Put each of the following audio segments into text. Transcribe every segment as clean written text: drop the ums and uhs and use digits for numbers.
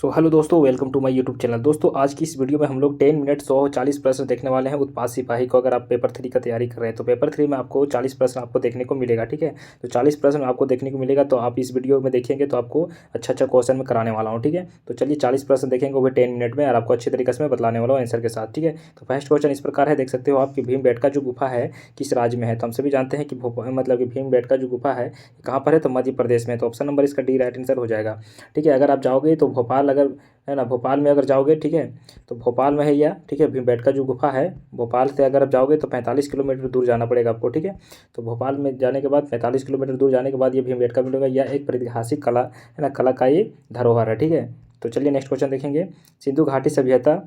सो hello दोस्तों, welcome to my YouTube channel. दोस्तों, आज की इस वीडियो में हम लोग 10 मिनट 140 प्रश्न देखने वाले हैं उत्पाद सिपाही को। अगर आप पेपर 3 का तैयारी कर रहे हैं तो पेपर 3 में आपको 40 प्रश्न आपको देखने को मिलेगा। ठीक है, तो 40 प्रश्न आपको देखने को मिलेगा, तो आप इस वीडियो में देखेंगे तो आपको अच्छा अच्छा क्वेश्चन में कराने वाला हूँ। ठीक है, तो चलिए 40 प्रश्न देखेंगे वो भी 10 मिनट में, और आपको अच्छे तरीके से मैं बतलाने वाला हूँ आंसर के साथ। ठीक है, तो फर्स्ट क्वेश्चन इस प्रकार है, देख सकते हो आप कि भीमबेटका जो गुफा है किस राज्य में है। तो हम सभी जानते हैं कि मतलब कि भीमबेटका जो गुफा है कहाँ पर है, तो मध्य प्रदेश में। तो ऑप्शन नंबर इसका डी राइट आंसर हो जाएगा। ठीक है, अगर आप जाओगे तो भोपाल, अगर है ना, भोपाल में अगर जाओगे, ठीक है, तो भोपाल में है यह। ठीक है, भीमबेटका जो गुफा है, भोपाल से अगर आप जाओगे तो 45 किलोमीटर दूर जाना पड़ेगा आपको। ठीक है, तो भोपाल में जाने के बाद 45 किलोमीटर दूर जाने के बाद ये भीमबेटका मिलेगा। यह एक ऐतिहासिक कला है ना, कला का ये धरोहर है। ठीक है, तो चलिए नेक्स्ट क्वेश्चन देखेंगे। सिंधु घाटी सभ्यता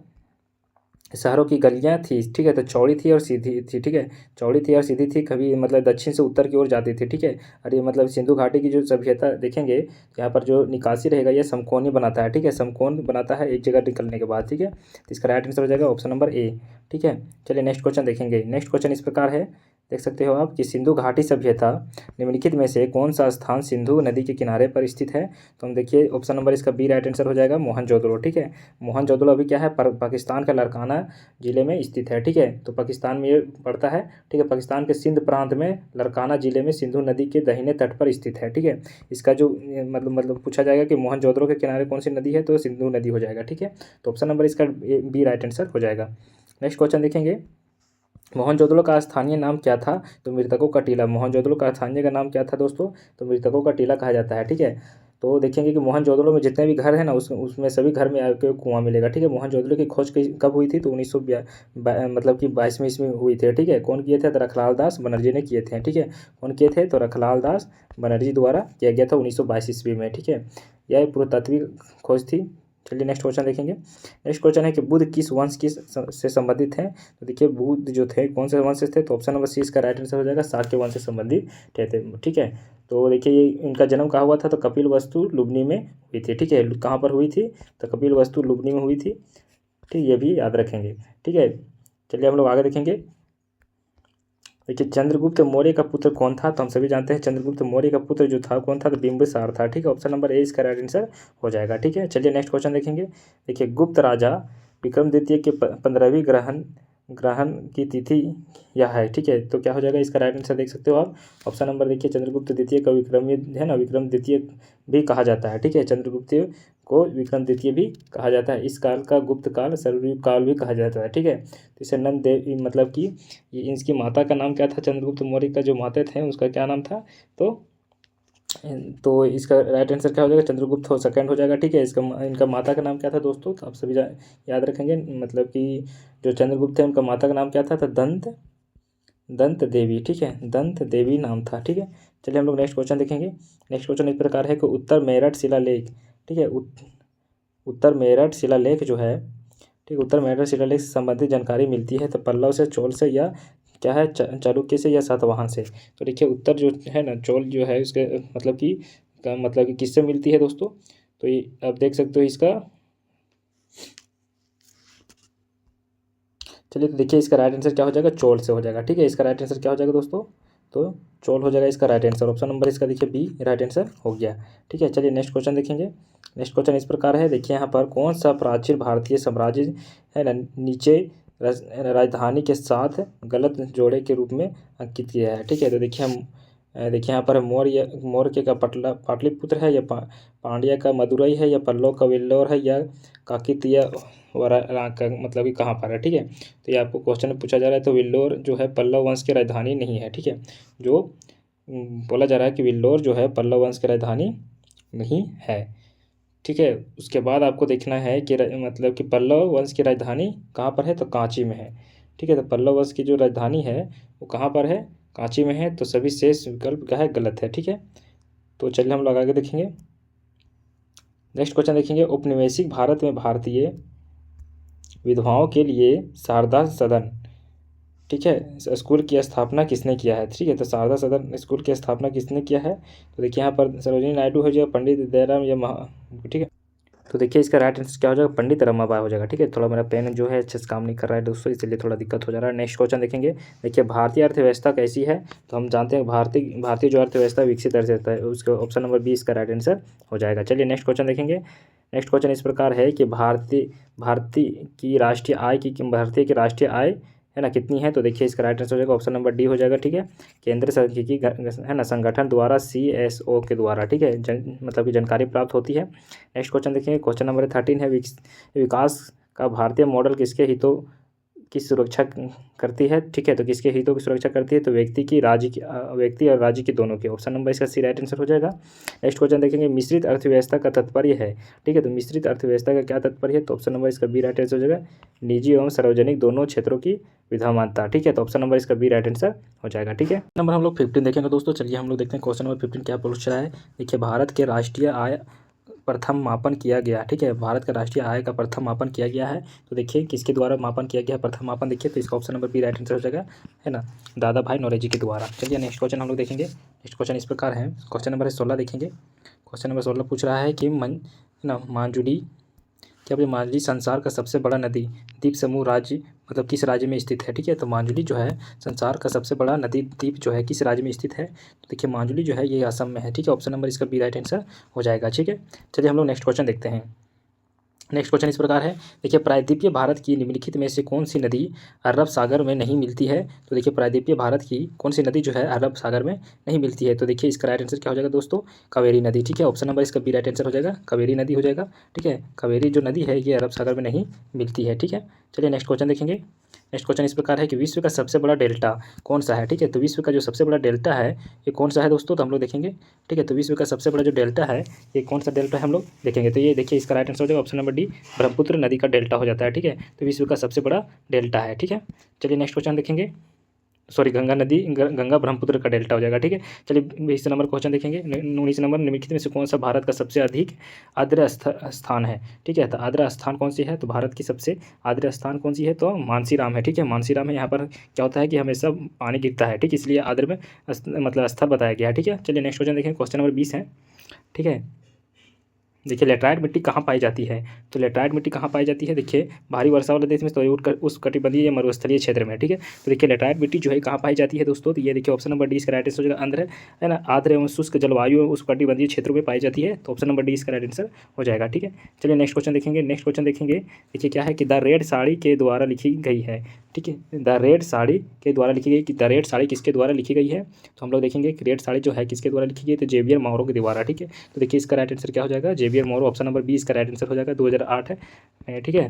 शहरों की गलियाँ थी, ठीक है, तो चौड़ी थी और सीधी थी। ठीक है, चौड़ी थी और सीधी थी, कभी मतलब दक्षिण से उत्तर की ओर जाती थी। ठीक है, और ये मतलब सिंधु घाटी की जो सभ्यता देखेंगे, यहाँ पर जो निकासी रहेगा ये समकोणी बनाता है। ठीक है, समकोण बनाता है एक जगह निकलने के बाद। ठीक है, तो इसका राइट आंसर हो जाएगा ऑप्शन नंबर ए। ठीक है, चलिए नेक्स्ट क्वेश्चन देखेंगे। नेक्स्ट क्वेश्चन इस प्रकार है, देख सकते हो आप कि सिंधु घाटी सभ्यता निम्नलिखित में से कौन सा स्थान सिंधु नदी के किनारे पर स्थित है। तो हम देखिए ऑप्शन नंबर इसका बी राइट आंसर हो जाएगा, मोहनजोदड़ो। ठीक है, मोहनजोदड़ो अभी क्या है, पाकिस्तान का लड़काना जिले में स्थित है। ठीक है, तो पाकिस्तान में ये पड़ता है। ठीक है, पाकिस्तान के सिंध प्रांत में लड़काना जिले में सिंधु नदी के दाहिने तट पर स्थित है। ठीक है, इसका जो मतलब पूछा जाएगा कि मोहनजोदड़ो के किनारे कौन सी नदी है, तो सिंधु नदी हो जाएगा। ठीक है, तो ऑप्शन नंबर इसका बी राइट आंसर हो जाएगा। नेक्स्ट क्वेश्चन देखेंगे, मोहनजोदड़ो का स्थानीय नाम क्या था। तो मृतकों का टीला। मोहनजोदड़ो का स्थानीय का नाम क्या था दोस्तों, तो मृतकों का टीला कहा जाता है। ठीक है, तो देखेंगे कि मोहनजोदड़ो में जितने भी घर हैं ना, उसमें सभी घर में आपको कुआं मिलेगा। ठीक है, मोहनजोदड़ो की खोज कब हुई थी, तो 1900 मतलब कि 22वीं ईस्वी में हुई थी। ठीक है, कौन किए थे, तो रखलाल दास बनर्जी ने किए थे। ठीक है, कौन किए थे, तो रखलाल दास बनर्जी द्वारा किया गया था 1922 ईस्वी में। ठीक है, यह पुरातत्वीय खोज थी। चलिए नेक्स्ट क्वेश्चन देखेंगे। नेक्स्ट क्वेश्चन है कि बुद्ध किस वंश से संबंधित हैं। तो देखिए बुद्ध जो थे कौन से वंश से थे, तो ऑप्शन नंबर सी इसका राइट आंसर हो जाएगा, शाक्य वंश से संबंधित थे। ठीक है, तो देखिए ये इनका जन्म कहाँ हुआ था, तो कपिल वस्तु लुबनी में हुई थी। ठीक है, कहाँ पर हुई थी, तो कपिल वस्तु लुबनी में हुई थी। ठीक, ये भी याद रखेंगे। ठीक है, चलिए हम लोग आगे देखेंगे। देखिए चंद्रगुप्त मौर्य का पुत्र कौन था। तो हम सभी जानते हैं चंद्रगुप्त मौर्य का पुत्र जो था कौन था, तो बिंबिसार था। ठीक है, ऑप्शन नंबर ए इसका राइट आंसर हो जाएगा। ठीक है, चलिए नेक्स्ट क्वेश्चन देखेंगे। देखिए गुप्त राजा विक्रम द्वितीय के 15वीं ग्रहण ग्रहण की तिथि यह है। ठीक है, तो क्या हो जाएगा, इसका राइट आंसर देख सकते हो आप। ऑप्शन नंबर देखिए, चंद्रगुप्त द्वितीय का विक्रम है ना, विक्रम द्वितीय भी कहा जाता है। ठीक है, चंद्रगुप्त को विक्रम द्वितीय भी कहा जाता है। इस काल का गुप्त काल, स्वर्गयुग काल भी कहा जाता है। ठीक है, तो इसे नंद देव मतलब कि ये इसकी माता का नाम क्या था, चंद्रगुप्त मौर्य का जो माता थे उसका क्या नाम था, तो इसका राइट आंसर क्या हो जाएगा, चंद्रगुप्त हो सेकंड हो जाएगा। ठीक है, इनका माता का नाम क्या था दोस्तों, तो आप सभी याद रखेंगे। मतलब कि जो चंद्रगुप्त थे उनका माता का नाम क्या था, तो दंत देवी। ठीक है, दंत देवी नाम था। ठीक है, चलिए हम लोग नेक्स्ट क्वेश्चन देखेंगे। नेक्स्ट क्वेश्चन इस प्रकार है कि उत्तर मेरठ शिलालेख। ठीक है, उत्तर मेरठ शिलालेख जो है, ठीक, उत्तर मेरठ शिलालेख से संबंधित जानकारी मिलती है तो पल्लव से, चोल से, या क्या है, चालुक्य से, या सातवाहन से। तो देखिए उत्तर जो है ना, चोल जो है उसके मतलब कि किससे मिलती है दोस्तों, तो ये आप देख सकते हो इसका। चलिए तो देखिए इसका राइट आंसर क्या हो जाएगा, चोल से हो जाएगा। ठीक है, इसका राइट आंसर क्या हो जाएगा दोस्तों, तो चोल हो जाएगा इसका राइट आंसर। ऑप्शन नंबर इसका देखिए बी राइट आंसर हो गया। ठीक है, चलिए नेक्स्ट क्वेश्चन देखेंगे। नेक्स्ट क्वेश्चन इस प्रकार है, देखिए यहाँ पर कौन सा प्राचीन भारतीय साम्राज्य है ना, नीचे राजधानी के साथ गलत जोड़े के रूप में अंकित किया है। ठीक है, तो देखिए हम देखिए यहाँ पर मौर्य का पाटलिपुत्र है, या पांड्या का मदुरई है, या पल्लव का वेल्लोर है, या काकतीय वारा का मतलब कि कहाँ पर है। ठीक है, तो ये आपको क्वेश्चन में पूछा जा रहा है, तो वेल्लोर जो है पल्लव वंश की राजधानी नहीं है। ठीक है, जो बोला जा रहा है कि वेल्लोर जो है पल्लव वंश की राजधानी नहीं है। ठीक है, उसके बाद आपको देखना है कि मतलब कि पल्लव वंश की राजधानी कहाँ पर है, तो कांची में है। ठीक है, तो पल्लव वंश की जो राजधानी है वो कहाँ पर है, कांची में है। तो सभी शेष विकल्प क्या है, गलत है। ठीक है, तो चलिए हम लोग आगे देखेंगे। नेक्स्ट क्वेश्चन देखेंगे, औपनिवेशिक भारत में भारतीय विधवाओं के लिए शारदा सदन, ठीक है, स्कूल की स्थापना किसने किया है। ठीक है, तो शारदा सदन स्कूल की स्थापना किसने किया है, तो देखिए यहाँ पर सरोजिनी नायडू है, जो पंडित दयाराम या ठीक है, तो देखिए इसका राइट आंसर क्या हो जाएगा, पंडित रमाबाई हो जाएगा। ठीक है, थोड़ा मेरा पेन जो है अच्छे से काम नहीं कर रहा है दोस्तों, इसलिए थोड़ा दिक्कत हो जा रहा है। नेक्स्ट क्वेश्चन देखेंगे। देखिए भारतीय अर्थव्यवस्था कैसी है, तो हम जानते हैं भारतीय जो अर्थव्यवस्था विकसित अर्थव्यवस्था है, उसका ऑप्शन नंबर बी इसका राइट आंसर हो जाएगा। चलिए नेक्स्ट क्वेश्चन देखेंगे। नेक्स्ट क्वेश्चन इस प्रकार है कि भारतीय की राष्ट्रीय आय है ना कितनी है। तो देखिए इसका राइट आंसर हो जाएगा ऑप्शन नंबर डी हो जाएगा। ठीक है, केंद्र सांख्यिकी है ना संगठन द्वारा CSO के द्वारा, ठीक है, मतलब कि जानकारी प्राप्त होती है। नेक्स्ट क्वेश्चन देखिए, क्वेश्चन नंबर 13 है, विकास का भारतीय मॉडल किसके हितों की सुरक्षा करती है। ठीक है, तो किसके हितों की सुरक्षा करती है। तो व्यक्ति और राज्य की दोनों के। ऑप्शन नंबर इसका सी राइट आंसर हो जाएगा। नेक्स्ट क्वेश्चन देखेंगे, मिश्रित अर्थव्यवस्था का तात्पर्य है। ठीक है, तो मिश्रित अर्थव्यवस्था का क्या तात्पर्य है। तो ऑप्शन नंबर इसका बी राइट आंसर हो जाएगा, निजी एवं सार्वजनिक दोनों क्षेत्रों की विद्यमानता। ठीक है, तो ऑप्शन नंबर इसका बी राइट आंसर हो जाएगा। ठीक है, नंबर हम लोग 15 देखेंगे दोस्तों। चलिए हम लोग देखते हैं क्वेश्चन नंबर 15 क्या पूछ रहा है। देखिए, भारत के राष्ट्रीय आय प्रथम मापन किया गया। ठीक है, भारत का राष्ट्रीय आय का प्रथम मापन किया गया है। तो देखिए किसके द्वारा मापन किया गया है प्रथम मापन। देखिए तो इसका option number B right answer हो जाएगा, है ना, दादा भाई नौरोजी के द्वारा। चलिए नेक्स्ट क्वेश्चन हम लोग देखेंगे। नेक्स्ट क्वेश्चन इस प्रकार है, क्वेश्चन नंबर 16 देखेंगे। क्वेश्चन नंबर 16 पूछ रहा है कि मांजुली क्या बोले, मांजुली संसार का सबसे बड़ा नदी द्वीप समूह राज्य मतलब किस राज्य में स्थित है। ठीक है, तो मांजुली जो है संसार का सबसे बड़ा नदी द्वीप जो है किस राज्य में स्थित है। तो देखिए मांजुली जो है ये असम में है। ठीक है, ऑप्शन नंबर इसका बी राइट आंसर हो जाएगा। ठीक है, चलिए हम लोग नेक्स्ट क्वेश्चन देखते हैं। नेक्स्ट क्वेश्चन इस प्रकार है, देखिए प्रायद्वीपीय भारत की निम्नलिखित में से कौन सी नदी अरब सागर में नहीं मिलती है। तो देखिए प्रायद्वीपीय भारत की कौन सी नदी जो है अरब सागर में नहीं मिलती है। तो देखिए इसका राइट आंसर क्या हो जाएगा दोस्तों, कावेरी नदी। ठीक है, ऑप्शन नंबर इसका बी राइट आंसर हो जाएगा, कावेरी नदी हो जाएगा। ठीक है, कावेरी जो नदी है ये अरब सागर में नहीं मिलती है। ठीक है, चलिए नेक्स्ट क्वेश्चन देखेंगे। नेक्स्ट क्वेश्चन इस प्रकार है कि विश्व का सबसे बड़ा डेल्टा कौन सा है। ठीक है, तो विश्व का जो सबसे बड़ा डेल्टा है ये कौन सा है दोस्तों, तो हम लोग देखेंगे। ठीक है, तो विश्व का सबसे बड़ा जो डेल्टा है ये कौन सा डेल्टा है हम लोग देखेंगे। तो ये देखिए इसका राइट आंसर हो जाएगा ऑप्शन नंबर डी, ब्रह्मपुत्र नदी का डेल्टा हो जाता है। ठीक है, तो विश्व का सबसे बड़ा डेल्टा है। ठीक है, चलिए नेक्स्ट क्वेश्चन देखेंगे। सॉरी, गंगा ब्रह्मपुत्र का डेल्टा हो जाएगा। ठीक है, चलिए 20 नंबर क्वेश्चन देखेंगे। 19 नंबर, निम्नलिखित में से कौन सा भारत का सबसे अधिक आर्द्र स्थान है। ठीक है, तो आर्द्र स्थान कौन सी है, तो भारत की सबसे आर्द्र स्थान कौन सी है, तो मानसीराम है। ठीक है, मानसीराम है। यहाँ पर क्या होता है कि हमेशा पानी गिरता है। ठीक, इसलिए आर्द्र में मतलब स्थल बताया गया है। ठीक है, चलिए नेक्स्ट क्वेश्चन देखेंगे, क्वेश्चन नंबर 20 है। ठीक है, देखिए लेटराइट मिट्टी कहाँ पाई जाती है। तो लेटराइट मिट्टी कहाँ पाई जाती है, देखिए भारी वर्षा वाले देश में तो उस कटिबंधीय या मरुस्थलीय क्षेत्र में। ठीक है, तो देखिए लेटराइट मिट्टी जो है कहाँ पाई जाती है दोस्तों, तो ये देखिए ऑप्शन नंबर डी इसका राइट आंसर हो जाएगा, आंध्र है ना, आर्द्र एवं शुष्क जलवायु उस कटिबंधीय क्षेत्रों में पाई जाती है। तो ऑप्शन नंबर डी इसका राइट आंसर हो जाएगा। ठीक है, चलिए नेक्स्ट क्वेश्चन देखेंगे। नेक्स्ट क्वेश्चन देखेंगे, देखिए क्या है कि द रेड साड़ी के द्वारा लिखी गई है। ठीक है, द रेड साड़ी के द्वारा लिखी गई, कि द रेड साड़ी किसके द्वारा लिखी गई है। तो हम लोग देखेंगे कि रेड साड़ी जो है किसके द्वारा लिखी गई, तो जेवियर मारो के द्वारा। ठीक है, तो देखिए इसका राइट आंसर क्या हो जाएगा, जेवियर मारो। ऑप्शन नंबर बी इसका राइट आंसर हो जाएगा, 2008 है। ठीक है,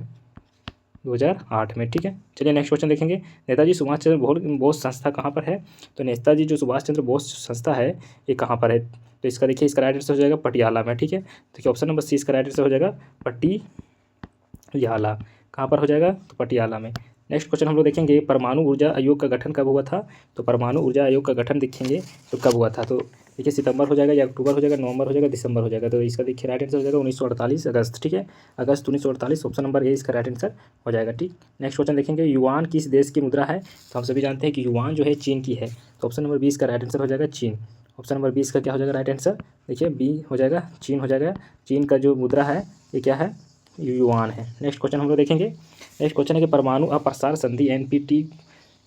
2008 में। ठीक है, चलिए नेक्स्ट क्वेश्चन देखेंगे। नेताजी सुभाष चंद्र बोस संस्था कहाँ पर है। तो नेताजी जो सुभाष चंद्र बोस संस्था है ये कहाँ पर है। तो इसका देखिए इसका राइट आंसर हो जाएगा पटियाला में। ठीक है, देखिए ऑप्शन नंबर सी इसका राइट आंसर हो जाएगा पटियाला। कहाँ पर हो जाएगा, तो पटियाला में। नेक्स्ट क्वेश्चन हम लोग देखेंगे, परमाणु ऊर्जा आयोग का गठन कब हुआ था। तो परमाणु ऊर्जा आयोग का गठन देखेंगे तो कब हुआ था। तो देखिए सितंबर हो जाएगा या अक्टूबर हो जाएगा, नवंबर हो जाएगा, दिसंबर हो जाएगा। तो इसका देखिए राइट आंसर हो जाएगा 1948 अगस्त। ठीक है, अगस्त 1948 ऑप्शन नंबर ए इसका राइट आंसर हो जाएगा। ठीक, नेक्स्ट क्वेश्चन देखेंगे, युआन किस देश की मुद्रा है। तो हम सभी जानते हैं कि युआन जो है चीन की है। तो ऑप्शन नंबर 20 का राइट आंसर हो जाएगा चीन। ऑप्शन नंबर 20 का क्या हो जाएगा राइट आंसर, देखिए बी हो जाएगा, चीन हो जाएगा। चीन का जो मुद्रा है ये क्या है, युआन है। नेक्स्ट क्वेश्चन हम लोग देखेंगे। नेक्स्ट क्वेश्चन है कि परमाणु अप्रसार संधि एनपीटी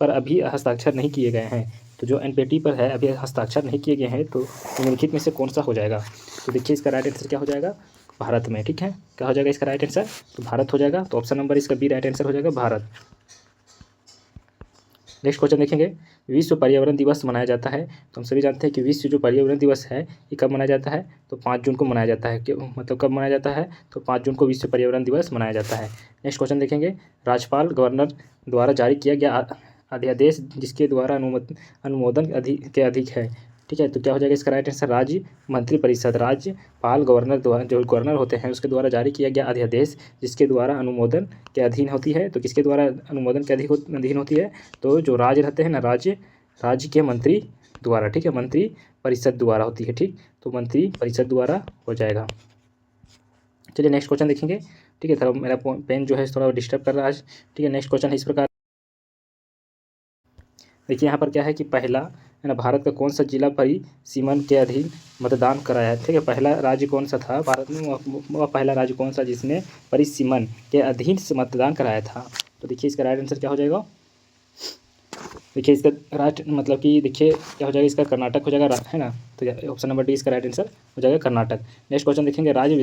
पर अभी हस्ताक्षर नहीं किए गए हैं। तो जो एनपीटी पर है अभी हस्ताक्षर नहीं किए गए हैं, तो निम्नलिखित में से कौन सा हो जाएगा। तो देखिए इसका राइट आंसर क्या हो जाएगा, भारत में। ठीक है, क्या हो जाएगा इसका राइट आंसर, तो भारत हो जाएगा। तो ऑप्शन नंबर इसका बी राइट आंसर हो जाएगा, भारत। नेक्स्ट क्वेश्चन देखेंगे, विश्व पर्यावरण दिवस मनाया जाता है। तो हम सभी जानते हैं कि विश्व जो पर्यावरण दिवस है ये कब मनाया जाता है, तो 5 जून को मनाया जाता है। क्यों, मतलब कब मनाया जाता है, तो 5 जून को विश्व पर्यावरण दिवस मनाया जाता है। नेक्स्ट क्वेश्चन देखेंगे, राज्यपाल गवर्नर द्वारा जारी किया गया अध्यादेश जिसके द्वारा अनुमोदन के अधिक है। ठीक है, तो क्या हो जाएगा इसका राइट आंसर, राज्य मंत्रिपरिषद। राज्यपाल गवर्नर द्वारा, जो गवर्नर होते हैं उसके द्वारा जारी किया गया अध्यादेश जिसके द्वारा अनुमोदन के अधीन होती है। तो किसके द्वारा अनुमोदन के अधीन होती है, तो जो राज्य रहते हैं ना, राज्य के मंत्री द्वारा। ठीक है, मंत्री परिषद द्वारा होती है। ठीक, तो मंत्री परिषद द्वारा हो जाएगा। चलिए नेक्स्ट क्वेश्चन देखेंगे। ठीक है, थोड़ा मेरा पेन जो है थोड़ा डिस्टर्ब कर रहा है आज। ठीक है, नेक्स्ट क्वेश्चन है इस प्रकार, देखिए यहाँ पर क्या है कि पहला है ना, भारत का कौन सा जिला परिसीमन के अधीन मतदान कराया है। ठीक है, पहला राज्य कौन सा था भारत में, वह पहला राज्य कौन सा जिसने परिसीमन के अधीन से मतदान कराया था। तो देखिए इसका राइट आंसर क्या हो जाएगा, देखिए इसका राइट मतलब कि देखिए क्या हो जाएगा इसका, कर्नाटक हो जाएगा, है ना। तो ऑप्शन नंबर डी इसका राइट आंसर हो जाएगा कर्नाटक। नेक्स्ट क्वेश्चन देखेंगे, राज्य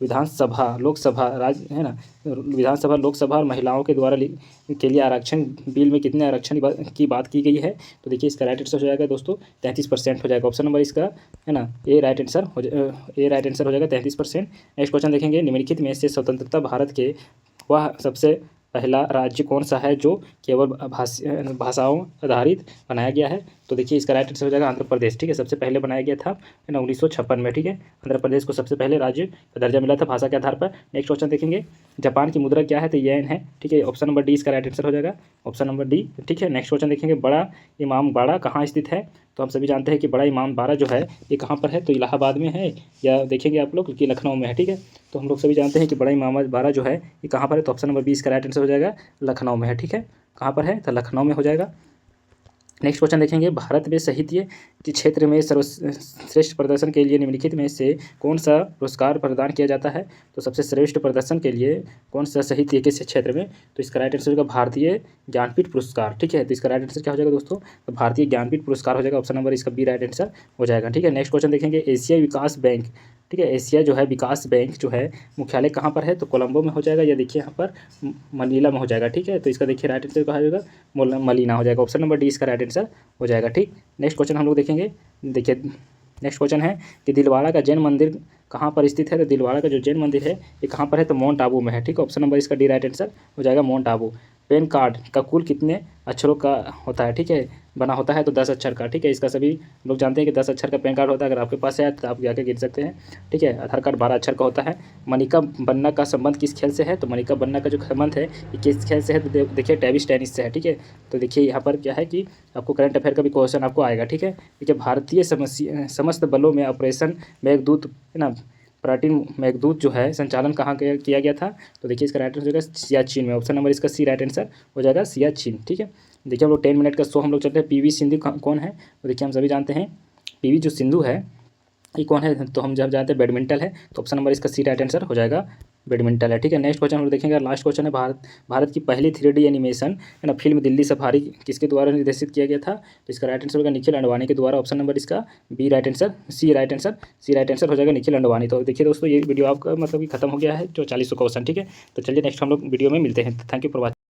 विधानसभा लोकसभा राज्य है ना, विधानसभा लोकसभा और महिलाओं के द्वारा के लिए आरक्षण बिल में कितने आरक्षण की बात की गई है। तो देखिए इसका राइट आंसर हो जाएगा दोस्तों 33% हो जाएगा। ऑप्शन नंबर इसका है ना ए राइट आंसर हो जाएगा 33%। नेक्स्ट क्वेश्चन देखेंगे, निम्नलिखित में से स्वतंत्रता भारत के वह सबसे पहला राज्य कौन सा है जो केवल भाषाओं आधारित बनाया गया है। तो देखिए इसका राइट आंसर हो जाएगा आंध्र प्रदेश। ठीक है, सबसे पहले बनाया गया था है ना 1956 में। ठीक है, आंध्र प्रदेश को सबसे पहले राज्य का दर्जा मिला था भाषा के आधार पर। नेक्स्ट क्वेश्चन देखेंगे, जापान की मुद्रा क्या है। तो येन है। ठीक है, ऑप्शन नंबर डी इसका राइट आंसर हो जाएगा, ऑप्शन नंबर डी। ठीक है, नेक्स्ट क्वेश्चन देखेंगे, बड़ा इमाम बाड़ा कहाँ स्थित है। तो हम सभी जानते हैं कि बड़ा इमाम बाड़ा जो है ये कहाँ पर है। तो इलाहाबाद में है, या देखेंगे आप लोग कि लखनऊ में है। ठीक है, तो हम लोग सभी जानते हैं कि बड़ा इमाम बाड़ा जो है ये कहाँ पर है। तो ऑप्शन नंबर बी इसका राइट आंसर हो जाएगा, लखनऊ में है। ठीक है, कहाँ पर है तो लखनऊ में हो जाएगा। नेक्स्ट क्वेश्चन देखेंगे, भारत में साहित्य के क्षेत्र में सर्वश्रेष्ठ प्रदर्शन के लिए निम्नलिखित में से कौन सा पुरस्कार प्रदान किया जाता है। तो सबसे श्रेष्ठ प्रदर्शन के लिए कौन सा साहित्य के क्षेत्र में। तो इसका राइट आंसर होगा भारतीय ज्ञानपीठ पुरस्कार। ठीक है, तो इसका राइट आंसर क्या हो जाएगा दोस्तों, तो भारतीय ज्ञानपीठ पुरस्कार हो जाएगा। ऑप्शन नंबर इसका बी राइट आंसर हो जाएगा। ठीक है, नेक्स्ट क्वेश्चन देखेंगे, एशिया विकास बैंक। ठीक है, एशिया जो है विकास बैंक जो है मुख्यालय कहाँ पर है। तो कोलंबो में हो जाएगा, या देखिए यहाँ पर मनीला में हो जाएगा। ठीक है, तो इसका देखिए राइट आंसर कहा जाएगा मलीना हो जाएगा। ऑप्शन नंबर डी इसका राइट आंसर हो जाएगा। ठीक, नेक्स्ट क्वेश्चन हम लोग देखेंगे। देखिए नेक्स्ट क्वेश्चन है कि दिलवाड़ा का जैन मंदिर कहाँ पर स्थित है। तो दिलवाड़ा का जो जैन मंदिर है ये कहाँ पर है। तो माउंट आबू में है। ठीक है, ऑप्शन नंबर इसका डी राइट आंसर हो जाएगा, माउंट आबू। पैन कार्ड का कुल कितने अक्षरों का होता है। ठीक है, बना होता है तो 10 अक्षर का। ठीक है, इसका सभी लोग जानते हैं कि 10 अक्षर का पैन कार्ड होता है। अगर आपके पास है तो आप जाके गिन सकते हैं। ठीक है, आधार कार्ड 12 अक्षर का होता है। मनिका बन्ना का संबंध किस खेल से है। तो मनिका बन्ना का जो संबंध है ये किस खेल से है। तो देखिए टेबल टेनिस से है। ठीक है, तो देखिए यहाँ पर क्या है कि आपको करंट अफेयर का भी क्वेश्चन आपको आएगा। ठीक है, देखिए भारतीय समस्त बलों में ऑपरेशन मेघदूत है ना, ऑपरेटिव मेघदूत जो है संचालन कहाँ किया गया था। तो देखिए इसका राइट आंसर हो जाएगा सियाचिन में। ऑप्शन नंबर इसका सी राइट आंसर हो जाएगा, सियाचिन। ठीक है, देखिए हम लोग 10 मिनट का शो हम लोग चलते हैं। पीवी सिंधु कौन है। तो देखिए हम सभी जानते हैं पीवी जो सिंधु है ये कौन है। तो हम जब जानते हैं बैडमिंटन है। तो ऑप्शन नंबर इसका सी राइट आंसर हो जाएगा, बैडमिंटन है। ठीक है, नेक्स्ट क्वेश्चन हम लोग देखेंगे, लास्ट क्वेश्चन है, भारत की पहली 3D एनिमेशन है ना फिल्म दिल्ली सफारी किसके द्वारा निर्देशित किया गया था। तो इसका राइट आंसर होगा निखिल अंडवानी के द्वारा। ऑप्शन नंबर इसका बी राइट आंसर, सी राइट आंसर हो जाएगा निखिल अंडवानी। तो देखिए दोस्तों ये वीडियो आपका मतलब कि खत्म हो गया है जो 40 क्वेश्चन। ठीक है, तो चलिए नेक्स्ट हम लोग वीडियो में मिलते हैं। Thank you for watching.